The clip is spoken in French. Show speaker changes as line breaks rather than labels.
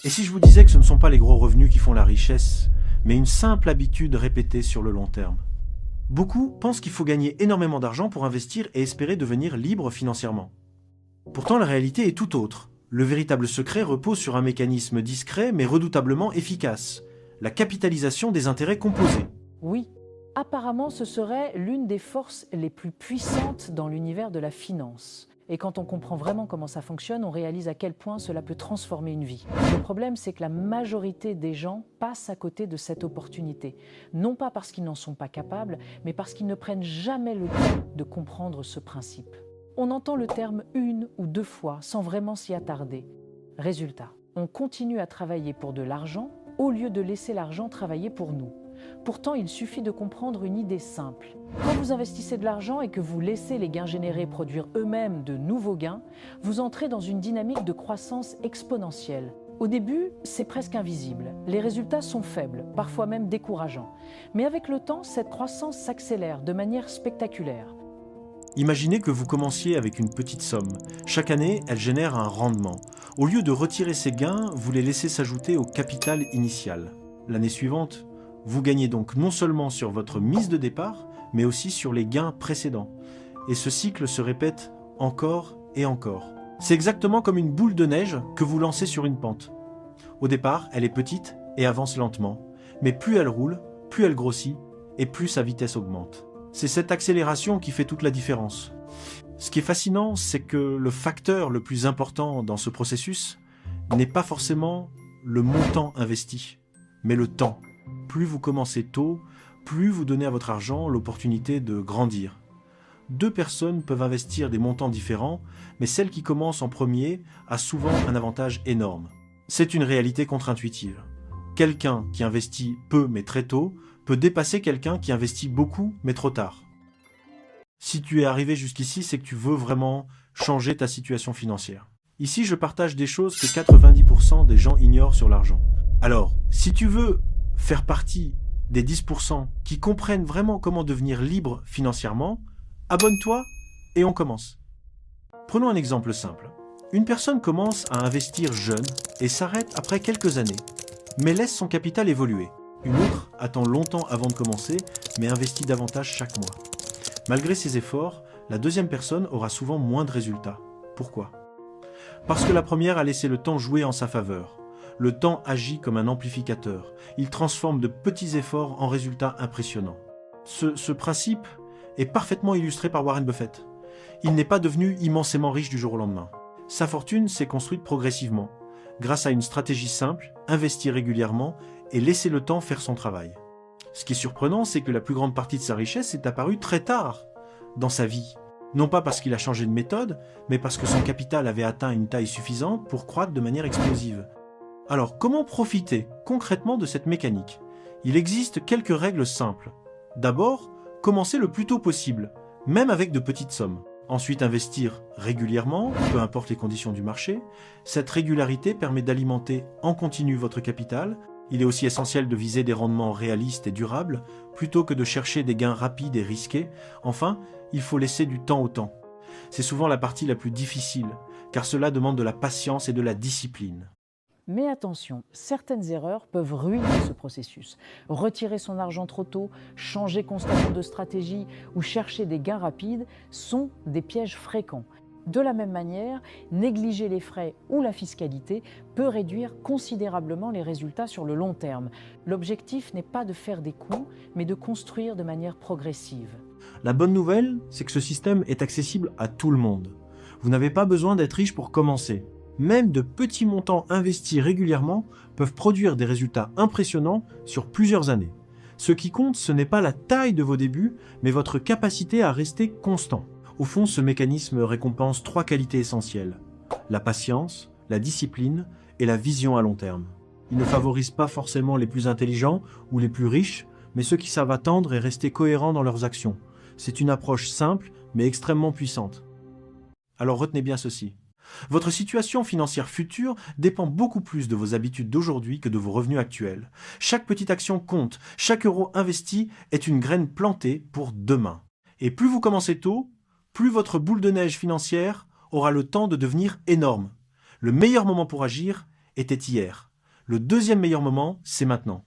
Et si je vous disais que ce ne sont pas les gros revenus qui font la richesse, mais une simple habitude répétée sur le long terme? Beaucoup pensent qu'il faut gagner énormément d'argent pour investir et espérer devenir libre financièrement. Pourtant, la réalité est tout autre. Le véritable secret repose sur un mécanisme discret mais redoutablement efficace, la capitalisation des intérêts composés.
Oui, apparemment ce serait l'une des forces les plus puissantes dans l'univers de la finance. Et quand on comprend vraiment comment ça fonctionne, on réalise à quel point cela peut transformer une vie. Le problème, c'est que la majorité des gens passent à côté de cette opportunité. Non pas parce qu'ils n'en sont pas capables, mais parce qu'ils ne prennent jamais le temps de comprendre ce principe. On entend le terme une ou deux fois sans vraiment s'y attarder. Résultat, on continue à travailler pour de l'argent au lieu de laisser l'argent travailler pour nous. Pourtant, il suffit de comprendre une idée simple. Quand vous investissez de l'argent et que vous laissez les gains générés produire eux-mêmes de nouveaux gains, vous entrez dans une dynamique de croissance exponentielle. Au début, c'est presque invisible. Les résultats sont faibles, parfois même décourageants. Mais avec le temps, cette croissance s'accélère de manière spectaculaire.
Imaginez que vous commenciez avec une petite somme. Chaque année, elle génère un rendement. Au lieu de retirer ces gains, vous les laissez s'ajouter au capital initial. L'année suivante, vous gagnez donc non seulement sur votre mise de départ, mais aussi sur les gains précédents. Et ce cycle se répète encore et encore. C'est exactement comme une boule de neige que vous lancez sur une pente. Au départ, elle est petite et avance lentement. Mais plus elle roule, plus elle grossit et plus sa vitesse augmente. C'est cette accélération qui fait toute la différence. Ce qui est fascinant, c'est que le facteur le plus important dans ce processus n'est pas forcément le montant investi, mais le temps. Plus vous commencez tôt, plus vous donnez à votre argent l'opportunité de grandir. Deux personnes peuvent investir des montants différents, mais celle qui commence en premier a souvent un avantage énorme. C'est une réalité contre-intuitive. Quelqu'un qui investit peu mais très tôt peut dépasser quelqu'un qui investit beaucoup mais trop tard. Si tu es arrivé jusqu'ici, c'est que tu veux vraiment changer ta situation financière. Ici, je partage des choses que 90% des gens ignorent sur l'argent. Alors, si tu veux faire partie des 10% qui comprennent vraiment comment devenir libre financièrement, abonne-toi et on commence. Prenons un exemple simple. Une personne commence à investir jeune et s'arrête après quelques années, mais laisse son capital évoluer. Une autre attend longtemps avant de commencer, mais investit davantage chaque mois. Malgré ses efforts, la deuxième personne aura souvent moins de résultats. Pourquoi? Parce que la première a laissé le temps jouer en sa faveur. Le temps agit comme un amplificateur. Il transforme de petits efforts en résultats impressionnants. Ce principe est parfaitement illustré par Warren Buffett. Il n'est pas devenu immensément riche du jour au lendemain. Sa fortune s'est construite progressivement, grâce à une stratégie simple, investir régulièrement et laisser le temps faire son travail. Ce qui est surprenant, c'est que la plus grande partie de sa richesse est apparue très tard dans sa vie. Non pas parce qu'il a changé de méthode, mais parce que son capital avait atteint une taille suffisante pour croître de manière explosive. Alors, comment profiter concrètement de cette mécanique? Il existe quelques règles simples. D'abord, commencer le plus tôt possible, même avec de petites sommes. Ensuite, investir régulièrement, peu importe les conditions du marché. Cette régularité permet d'alimenter en continu votre capital. Il est aussi essentiel de viser des rendements réalistes et durables, plutôt que de chercher des gains rapides et risqués. Enfin, il faut laisser du temps au temps. C'est souvent la partie la plus difficile, car cela demande de la patience et de la discipline.
Mais attention, certaines erreurs peuvent ruiner ce processus. Retirer son argent trop tôt, changer constamment de stratégie ou chercher des gains rapides sont des pièges fréquents. De la même manière, négliger les frais ou la fiscalité peut réduire considérablement les résultats sur le long terme. L'objectif n'est pas de faire des coups, mais de construire de manière progressive.
La bonne nouvelle, c'est que ce système est accessible à tout le monde. Vous n'avez pas besoin d'être riche pour commencer. Même de petits montants investis régulièrement peuvent produire des résultats impressionnants sur plusieurs années. Ce qui compte, ce n'est pas la taille de vos débuts, mais votre capacité à rester constant. Au fond, ce mécanisme récompense 3 qualités essentielles: la patience, la discipline et la vision à long terme. Il ne favorise pas forcément les plus intelligents ou les plus riches, mais ceux qui savent attendre et rester cohérents dans leurs actions. C'est une approche simple, mais extrêmement puissante. Alors retenez bien ceci. Votre situation financière future dépend beaucoup plus de vos habitudes d'aujourd'hui que de vos revenus actuels. Chaque petite action compte, chaque euro investi est une graine plantée pour demain. Et plus vous commencez tôt, plus votre boule de neige financière aura le temps de devenir énorme. Le meilleur moment pour agir était hier. Le deuxième meilleur moment, c'est maintenant.